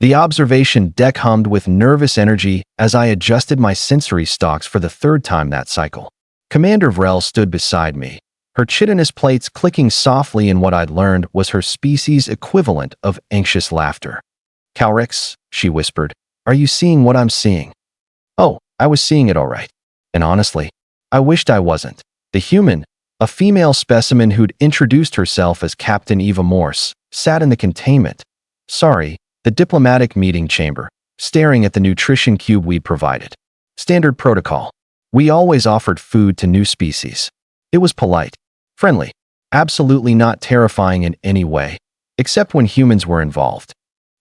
The observation deck hummed with nervous energy as I adjusted my sensory stalks for the third time that cycle. Commander Vrell stood beside me, her chitinous plates clicking softly in what I'd learned was her species' equivalent of anxious laughter. "Kalrix," she whispered, "are you seeing what I'm seeing?" Oh, I was seeing it all right. And honestly, I wished I wasn't. The human, a female specimen who'd introduced herself as Captain Eva Morse, sat in the containment. The diplomatic meeting chamber, staring at the nutrition cube we provided. Standard protocol. We always offered food to new species. It was polite, friendly, absolutely not terrifying in any way, except when humans were involved.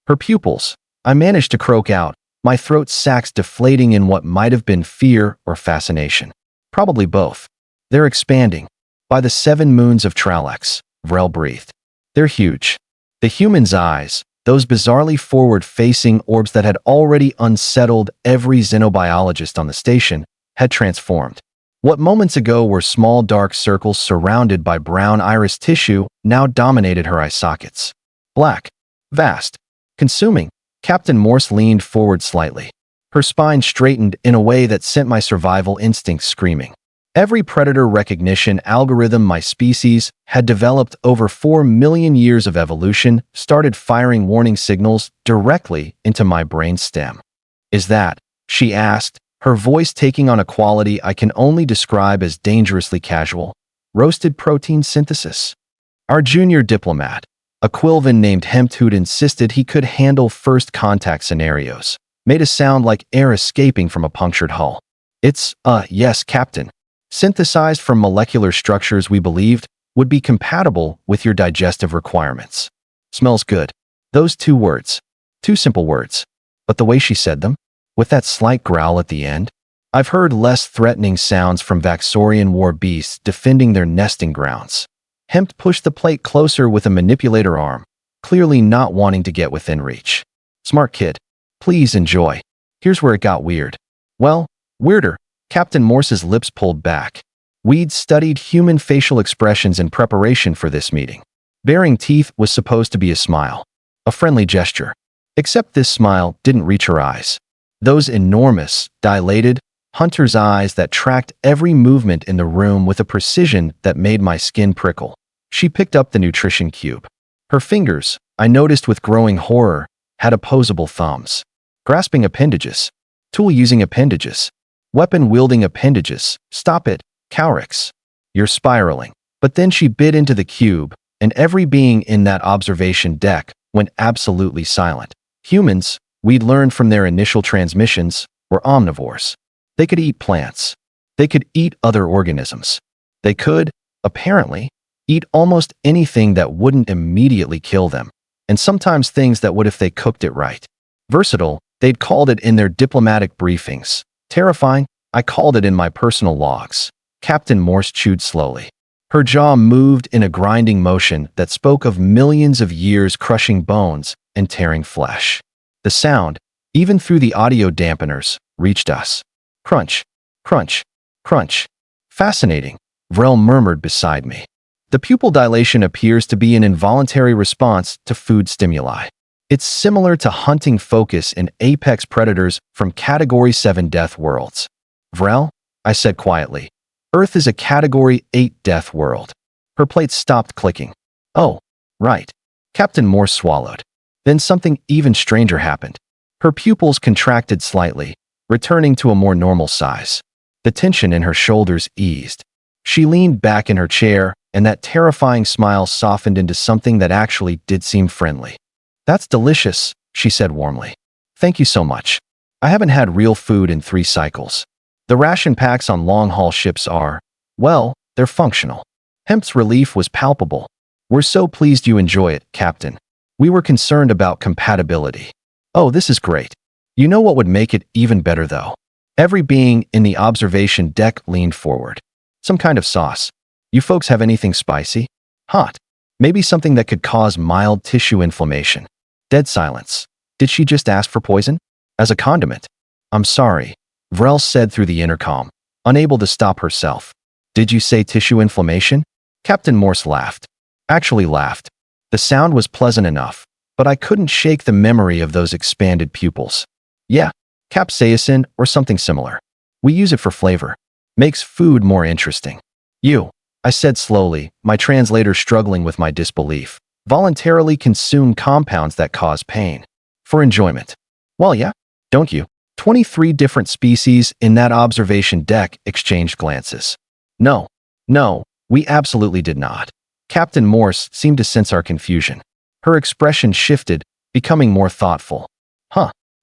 Her pupils, I managed to croak out, my throat sacs deflating in what might have been fear or fascination. Probably both. "They're expanding. By the 7 moons of Tralex," Vrell breathed. "They're huge." The human's eyes, those bizarrely forward-facing orbs that had already unsettled every xenobiologist on the station, had transformed. What moments ago were small dark circles surrounded by brown iris tissue now dominated her eye sockets. Black, vast, consuming. Captain Morse leaned forward slightly. Her spine straightened in a way that sent my survival instincts screaming. Every predator recognition algorithm my species had developed over 4 million years of evolution started firing warning signals directly into my brain stem. "Is that?" she asked, her voice taking on a quality I can only describe as dangerously casual. "Roasted protein synthesis." Our junior diplomat, a Quilvan named Hempt who'd insisted he could handle first contact scenarios, made a sound like air escaping from a punctured hull. "It's, yes, Captain. Synthesized from molecular structures we believed would be compatible with your digestive requirements. Smells good." Those 2 words. 2 simple words. But the way she said them, with that slight growl at the end, I've heard less threatening sounds from Vaxorian war beasts defending their nesting grounds. Hempt pushed the plate closer with a manipulator arm, clearly not wanting to get within reach. "Smart kid. Please enjoy." Here's where it got weird. Well, weirder. Captain Morse's lips pulled back. We'd studied human facial expressions in preparation for this meeting. Baring teeth was supposed to be a smile, a friendly gesture. Except this smile didn't reach her eyes. Those enormous, dilated, hunter's eyes that tracked every movement in the room with a precision that made my skin prickle. She picked up the nutrition cube. Her fingers, I noticed with growing horror, had opposable thumbs. Grasping appendages. Tool-using appendages. Weapon-wielding appendages. "Stop it, Kalrix. You're spiraling." But then she bit into the cube, and every being in that observation deck went absolutely silent. Humans, we'd learned from their initial transmissions, were omnivores. They could eat plants. They could eat other organisms. They could, apparently, eat almost anything that wouldn't immediately kill them, and sometimes things that would if they cooked it right. Versatile, they'd called it in their diplomatic briefings. Terrifying, I called it in my personal logs. Captain Morse chewed slowly. Her jaw moved in a grinding motion that spoke of millions of years crushing bones and tearing flesh. The sound, even through the audio dampeners, reached us. Crunch, crunch, crunch. "Fascinating," Vrell murmured beside me. "The pupil dilation appears to be an involuntary response to food stimuli. It's similar to hunting focus in apex predators from Category 7 death worlds." "Vrell," I said quietly, "Earth is a Category 8 death world." Her plate stopped clicking. "Oh, right." Captain Morse swallowed. Then something even stranger happened. Her pupils contracted slightly, returning to a more normal size. The tension in her shoulders eased. She leaned back in her chair, and that terrifying smile softened into something that actually did seem friendly. "That's delicious," she said warmly. "Thank you so much. I haven't had real food in 3 cycles. The ration packs on long-haul ships are, well, they're functional." Hempt's relief was palpable. "We're so pleased you enjoy it, Captain. We were concerned about compatibility." "Oh, this is great. You know what would make it even better, though?" Every being in the observation deck leaned forward. "Some kind of sauce. You folks have anything spicy? Hot? Maybe something that could cause mild tissue inflammation." Dead silence. Did she just ask for poison? As a condiment? "I'm sorry," Vrell said through the intercom, unable to stop herself. "Did you say tissue inflammation?" Captain Morse laughed. Actually laughed. The sound was pleasant enough, but I couldn't shake the memory of those expanded pupils. Yeah, capsaicin or something similar. We use it for flavor. Makes food more interesting. I said slowly, my translator struggling with my disbelief, voluntarily consume compounds that cause pain. For enjoyment. Well, yeah, don't you? 23 different species in that observation deck exchanged glances. No, we absolutely did not. Captain Morse seemed to sense our confusion. Her expression shifted, becoming more thoughtful.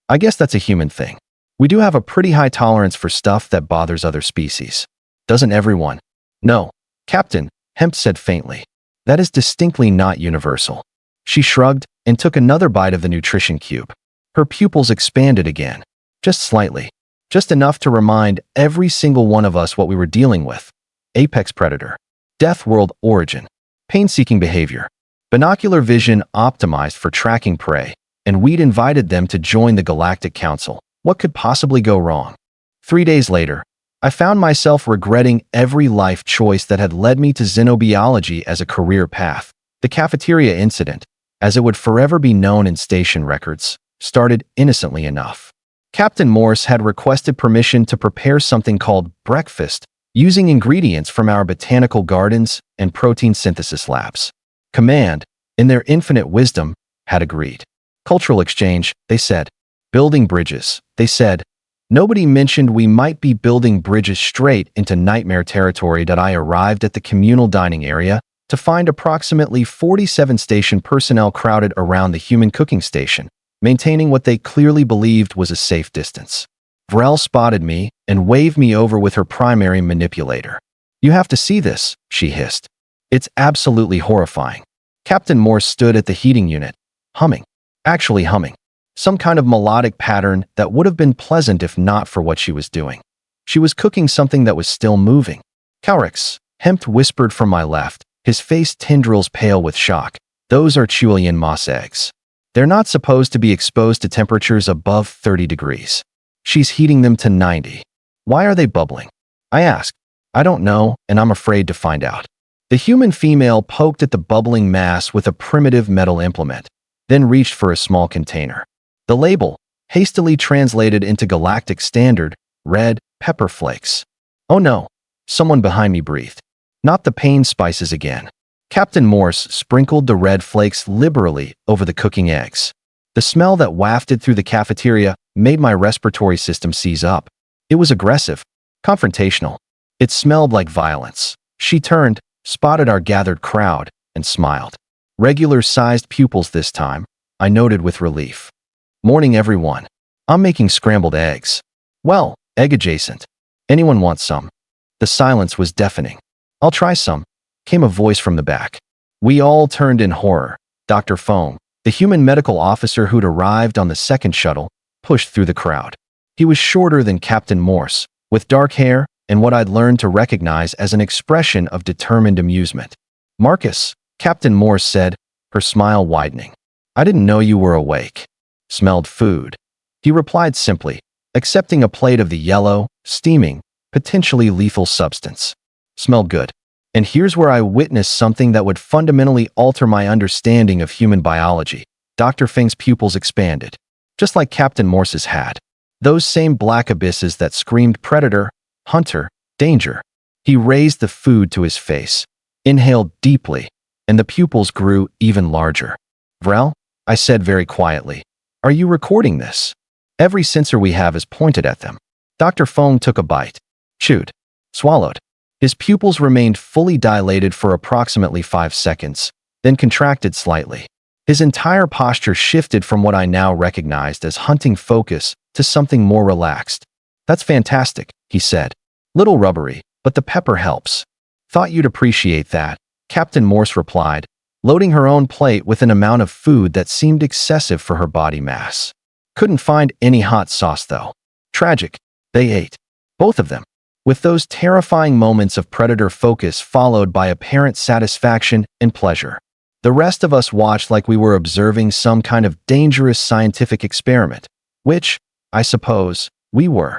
I guess that's a human thing. We do have a pretty high tolerance for stuff that bothers other species. Doesn't everyone? No, Captain, Hemp said faintly. That is distinctly not universal. She shrugged and took another bite of the nutrition cube. Her pupils expanded again. Just slightly. Just enough to remind every single one of us what we were dealing with. Apex predator. Death world origin. Pain-seeking behavior. Binocular vision optimized for tracking prey. And we'd invited them to join the Galactic Council. What could possibly go wrong? 3 days later, I found myself regretting every life choice that had led me to xenobiology as a career path. The cafeteria incident, as it would forever be known in station records, started innocently enough. Captain Morse had requested permission to prepare something called breakfast, using ingredients from our botanical gardens and protein synthesis labs. Command, in their infinite wisdom, had agreed. Cultural exchange, they said. Building bridges, they said. Nobody mentioned we might be building bridges straight into nightmare territory. That I arrived at the communal dining area to find approximately 47 station personnel crowded around the human cooking station, maintaining what they clearly believed was a safe distance. Vrell spotted me and waved me over with her primary manipulator. You have to see this, she hissed. It's absolutely horrifying. Captain Morse stood at the heating unit, humming. Actually humming. Some kind of melodic pattern that would have been pleasant if not for what she was doing. She was cooking something that was still moving. Kalrix, Hemp whispered from my left, his face tendrils pale with shock. Those are Chilean moss eggs. They're not supposed to be exposed to temperatures above 30 degrees. She's heating them to 90. Why are they bubbling? I asked. I don't know, and I'm afraid to find out. The human female poked at the bubbling mass with a primitive metal implement, then reached for a small container. The label, hastily translated into Galactic Standard, read, pepper flakes. Oh no, someone behind me breathed. Not the pain spices again. Captain Morse sprinkled the red flakes liberally over the cooking eggs. The smell that wafted through the cafeteria made my respiratory system seize up. It was aggressive, confrontational. It smelled like violence. She turned, spotted our gathered crowd, and smiled. Regular-sized pupils this time, I noted with relief. Morning, everyone. I'm making scrambled eggs. Well, egg-adjacent. Anyone want some? The silence was deafening. I'll try some, came a voice from the back. We all turned in horror. Dr. Foam, the human medical officer who'd arrived on the second shuttle, pushed through the crowd. He was shorter than Captain Morse, with dark hair and what I'd learned to recognize as an expression of determined amusement. Marcus, Captain Morse said, her smile widening. I didn't know you were awake. Smelled food. He replied simply, accepting a plate of the yellow, steaming, potentially lethal substance. Smelled good. And here's where I witnessed something that would fundamentally alter my understanding of human biology. Dr. Feng's pupils expanded, just like Captain Morse's had. Those same black abysses that screamed predator, hunter, danger. He raised the food to his face, inhaled deeply, and the pupils grew even larger. Vrell, I said very quietly, are you recording this? Every sensor we have is pointed at them. Dr. Feng took a bite, chewed, swallowed. His pupils remained fully dilated for approximately 5 seconds, then contracted slightly. His entire posture shifted from what I now recognized as hunting focus to something more relaxed. That's fantastic, he said. Little rubbery, but the pepper helps. Thought you'd appreciate that, Captain Morse replied, loading her own plate with an amount of food that seemed excessive for her body mass. Couldn't find any hot sauce, though. Tragic. They ate. Both of them. With those terrifying moments of predator focus followed by apparent satisfaction and pleasure. The rest of us watched like we were observing some kind of dangerous scientific experiment, which, I suppose, we were.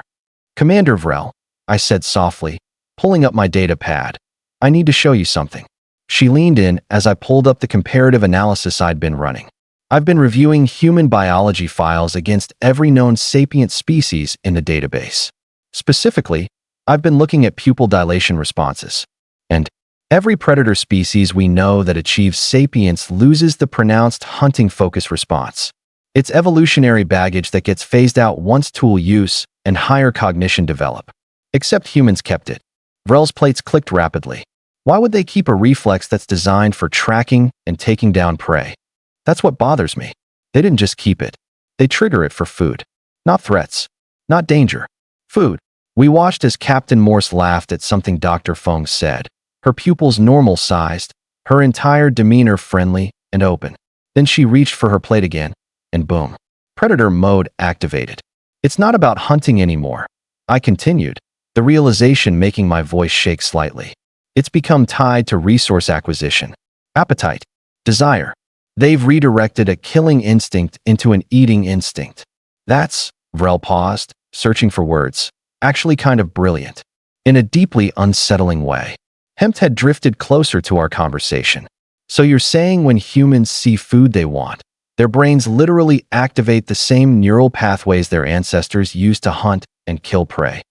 Commander Vrell, I said softly, pulling up my data pad. I need to show you something. She leaned in as I pulled up the comparative analysis I'd been running. I've been reviewing human biology files against every known sapient species in the database. Specifically, I've been looking at pupil dilation responses. And every predator species we know that achieves sapience loses the pronounced hunting focus response. It's evolutionary baggage that gets phased out once tool use and higher cognition develop. Except humans kept it. Vrell's plates clicked rapidly. Why would they keep a reflex that's designed for tracking and taking down prey? That's what bothers me. They didn't just keep it. They trigger it for food. Not threats. Not danger. Food. We watched as Captain Morse laughed at something Dr. Fong said. Her pupils normal-sized, her entire demeanor friendly and open. Then she reached for her plate again, and boom. Predator mode activated. It's not about hunting anymore. I continued, the realization making my voice shake slightly. It's become tied to resource acquisition. Appetite. Desire. They've redirected a killing instinct into an eating instinct. That's, Vrell paused, searching for words, actually kind of brilliant. In a deeply unsettling way. Hempt had drifted closer to our conversation. So you're saying when humans see food they want, their brains literally activate the same neural pathways their ancestors used to hunt and kill prey?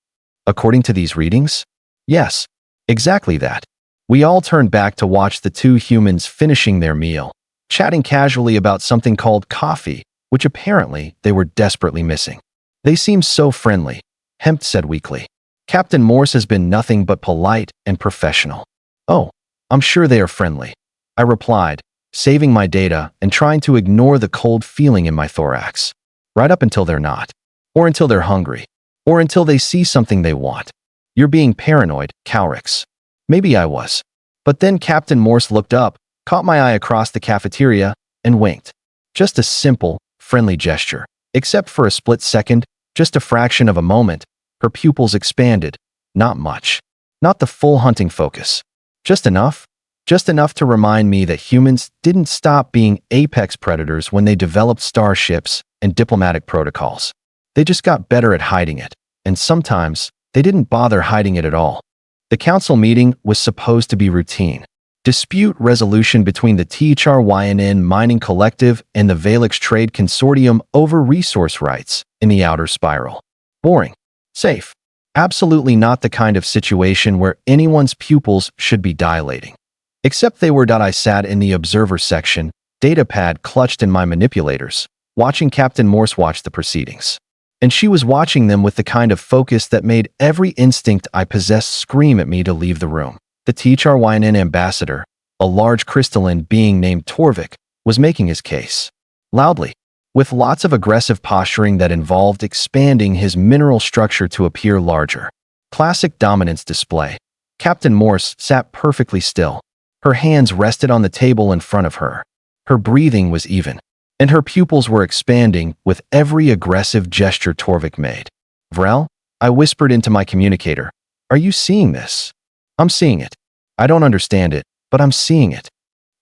According to these readings? Yes, exactly that. We all turned back to watch the two humans finishing their meal, chatting casually about something called coffee, which apparently they were desperately missing. They seem so friendly, Hempt said weakly. Captain Morse has been nothing but polite and professional. Oh, I'm sure they are friendly, I replied, saving my data and trying to ignore the cold feeling in my thorax. Right up until they're not. Or until they're hungry. Or until they see something they want. You're being paranoid, Kalrix. Maybe I was. But then Captain Morse looked up, caught my eye across the cafeteria, and winked. Just a simple, friendly gesture. Except for a split second, just a fraction of a moment, her pupils expanded. Not much. Not the full hunting focus. Just enough? Just enough to remind me that humans didn't stop being apex predators when they developed starships and diplomatic protocols. They just got better at hiding it, and sometimes they didn't bother hiding it at all. The council meeting was supposed to be routine. Dispute resolution between the THRYNN Mining Collective and the Valix Trade Consortium over resource rights in the outer spiral. Boring. Safe. Absolutely not the kind of situation where anyone's pupils should be dilating. Except they were. I sat in the observer section, datapad clutched in my manipulators, watching Captain Morse watch the proceedings. And she was watching them with the kind of focus that made every instinct I possessed scream at me to leave the room. The THRYNN ambassador, a large crystalline being named Torvik, was making his case. Loudly. With lots of aggressive posturing that involved expanding his mineral structure to appear larger. Classic dominance display. Captain Morse sat perfectly still. Her hands rested on the table in front of her. Her breathing was even. And her pupils were expanding with every aggressive gesture Torvik made. Vrell? I whispered into my communicator. Are you seeing this? I'm seeing it. I don't understand it, but I'm seeing it.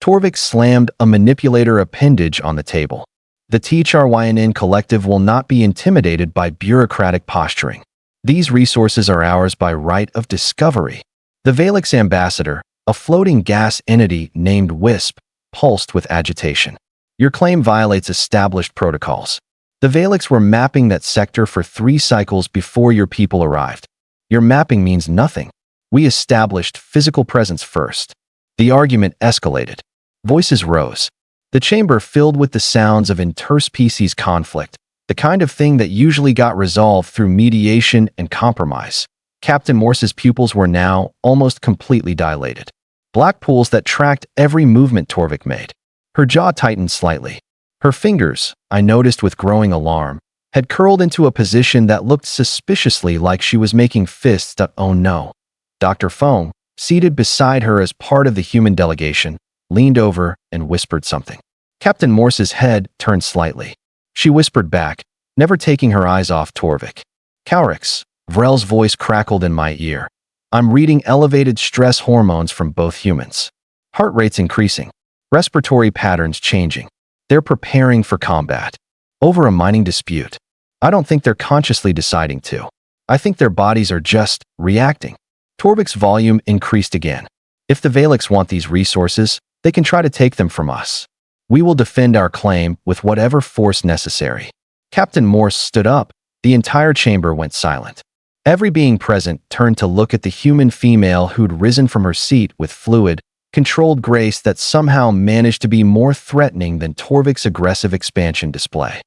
Torvik slammed a manipulator appendage on the table. The THRYNN Collective will not be intimidated by bureaucratic posturing. These resources are ours by right of discovery. The Valix ambassador, a floating gas entity named Wisp, pulsed with agitation. Your claim violates established protocols. The Valix were mapping that sector for 3 cycles before your people arrived. Your mapping means nothing. We established physical presence first. The argument escalated. Voices rose. The chamber filled with the sounds of interspecies conflict, the kind of thing that usually got resolved through mediation and compromise. Captain Morse's pupils were now almost completely dilated. Black pools that tracked every movement Torvik made. Her jaw tightened slightly. Her fingers, I noticed with growing alarm, had curled into a position that looked suspiciously like she was making fists. Oh no. Dr. Fong, seated beside her as part of the human delegation, leaned over and whispered something. Captain Morse's head turned slightly. She whispered back, never taking her eyes off Torvik. Kalrix, Vrell's voice crackled in my ear. I'm reading elevated stress hormones from both humans. Heart rates increasing. Respiratory patterns changing. They're preparing for combat. Over a mining dispute. I don't think they're consciously deciding to. I think their bodies are just reacting. Torvik's volume increased again. If the Valix want these resources, they can try to take them from us. We will defend our claim with whatever force necessary. Captain Morse stood up. The entire chamber went silent. Every being present turned to look at the human female who'd risen from her seat with fluid, controlled grace that somehow managed to be more threatening than Torvik's aggressive expansion display.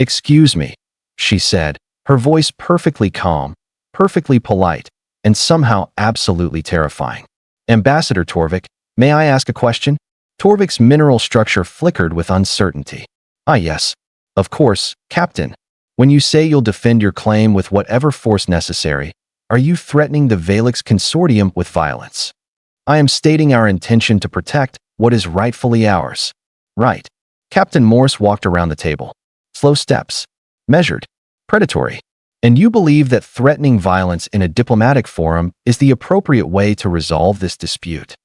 "Excuse me," she said, her voice perfectly calm, perfectly polite, and somehow absolutely terrifying. "Ambassador Torvik, may I ask a question?" Torvik's mineral structure flickered with uncertainty. "Ah, yes. Of course, Captain. When you say you'll defend your claim with whatever force necessary, are you threatening the Valix Consortium with violence?" "I am stating our intention to protect what is rightfully ours." "Right." Captain Morse walked around the table. Slow steps. Measured. Predatory. "And you believe that threatening violence in a diplomatic forum is the appropriate way to resolve this dispute?"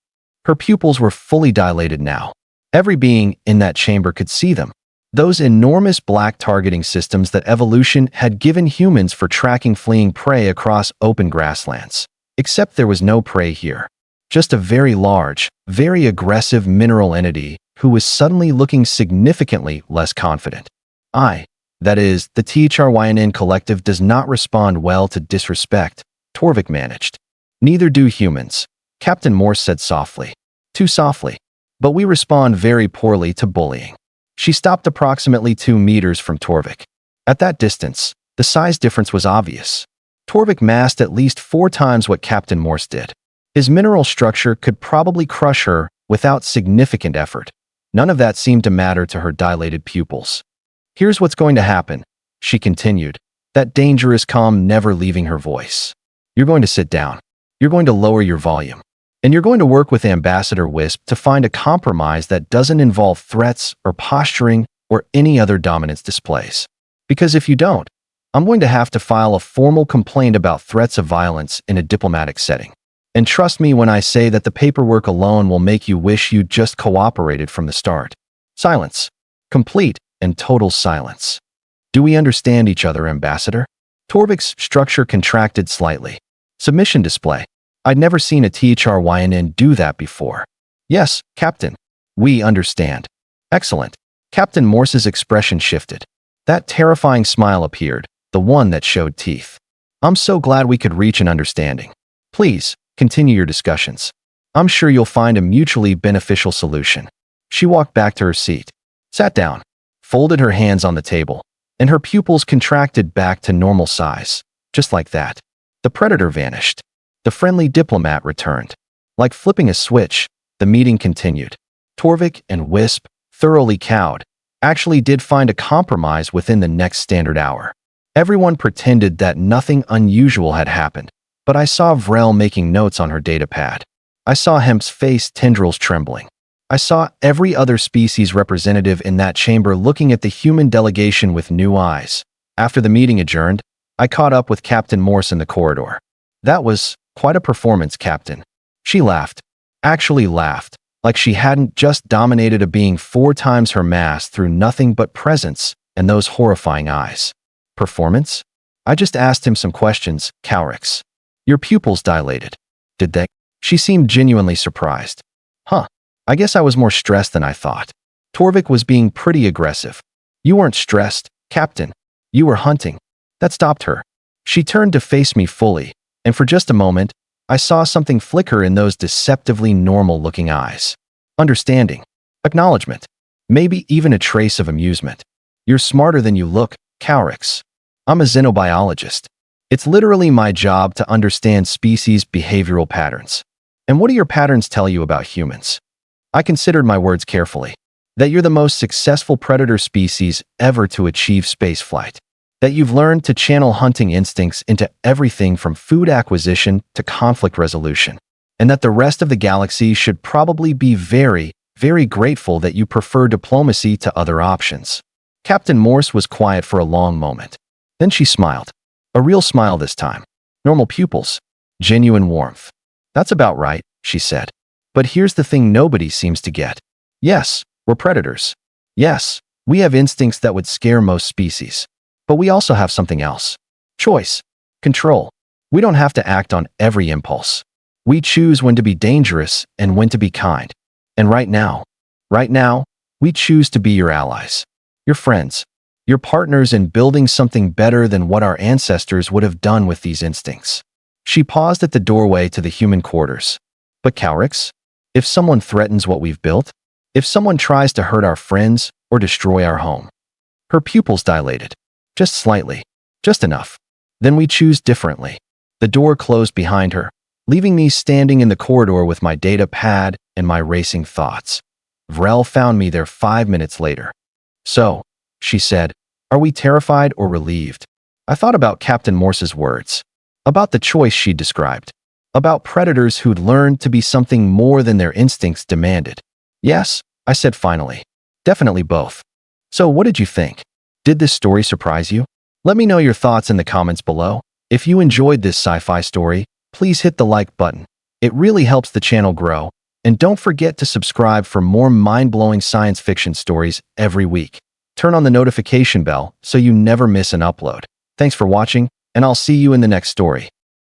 Her pupils were fully dilated now. Every being in that chamber could see them. Those enormous black targeting systems that evolution had given humans for tracking fleeing prey across open grasslands. Except there was no prey here. Just a very large, very aggressive mineral entity who was suddenly looking significantly less confident. That is, the THRYNN collective does not respond well to disrespect, Torvik managed. "Neither do humans," Captain Morse said softly. Too softly. "But we respond very poorly to bullying." She stopped approximately 2 meters from Torvik. At that distance, the size difference was obvious. Torvik massed at least 4 times what Captain Morse did. His mineral structure could probably crush her without significant effort. None of that seemed to matter to her dilated pupils. "Here's what's going to happen," she continued, that dangerous calm never leaving her voice. "You're going to sit down. You're going to lower your volume. And you're going to work with Ambassador Wisp to find a compromise that doesn't involve threats or posturing or any other dominance displays. Because if you don't, I'm going to have to file a formal complaint about threats of violence in a diplomatic setting. And trust me when I say that the paperwork alone will make you wish you'd just cooperated from the start." Silence. Complete and total silence. "Do we understand each other, Ambassador?" Torvik's structure contracted slightly. Submission display. I'd never seen a THRYNN do that before. "Yes, Captain. We understand." "Excellent." Captain Morse's expression shifted. That terrifying smile appeared, the one that showed teeth. "I'm so glad we could reach an understanding. Please, continue your discussions. I'm sure you'll find a mutually beneficial solution." She walked back to her seat, sat down, folded her hands on the table, and her pupils contracted back to normal size. Just like that. The predator vanished. The friendly diplomat returned. Like flipping a switch, the meeting continued. Torvik and Wisp, thoroughly cowed, actually did find a compromise within the next standard hour. Everyone pretended that nothing unusual had happened, but I saw Vrell making notes on her datapad. I saw Hemp's face tendrils trembling. I saw every other species representative in that chamber looking at the human delegation with new eyes. After the meeting adjourned, I caught up with Captain Morse in the corridor. "That was quite a performance, Captain." She laughed. Actually laughed, like she hadn't just dominated a being 4 times her mass through nothing but presence and those horrifying eyes. "Performance?" I just asked him some questions, Kalrix. "Your pupils dilated. Did they?" She seemed genuinely surprised. "Huh. I guess I was more stressed than I thought." Torvik was being pretty aggressive. "You weren't stressed, Captain. You were hunting." That stopped her. She turned to face me fully, and for just a moment, I saw something flicker in those deceptively normal-looking eyes. Understanding. Acknowledgement. Maybe even a trace of amusement. "You're smarter than you look, Kalrix. I'm a xenobiologist. It's literally my job to understand species' behavioral patterns. And what do your patterns tell you about humans?" I considered my words carefully. "That you're the most successful predator species ever to achieve spaceflight. That you've learned to channel hunting instincts into everything from food acquisition to conflict resolution. And that the rest of the galaxy should probably be very, very grateful that you prefer diplomacy to other options." Captain Morse was quiet for a long moment. Then she smiled. A real smile this time. Normal pupils. Genuine warmth. "That's about right," she said. "But here's the thing nobody seems to get. Yes, we're predators. Yes, we have instincts that would scare most species. But we also have something else. Choice. Control. We don't have to act on every impulse. We choose when to be dangerous and when to be kind. And right now, We choose to be your allies, your friends, your partners in building something better than what our ancestors would have done with these instincts. She paused at the doorway to the human quarters. But Kalrix, if someone threatens what we've built, if someone tries to hurt our friends or destroy our home. Her pupils dilated. Just slightly. Just enough. Then we choose differently. The door closed behind her, leaving me standing in the corridor with my data pad and my racing thoughts. Vrell found me there 5 minutes later. So, she said, are we terrified or relieved? I thought about Captain Morse's words. About the choice she described. About predators who'd learned to be something more than their instincts demanded. Yes, I said finally. Definitely both. So what did you think? Did this story surprise you? Let me know your thoughts in the comments below. If you enjoyed this sci-fi story, please hit the like button. It really helps the channel grow. And don't forget to subscribe for more mind-blowing science fiction stories every week. Turn on the notification bell so you never miss an upload. Thanks for watching, and I'll see you in the next story.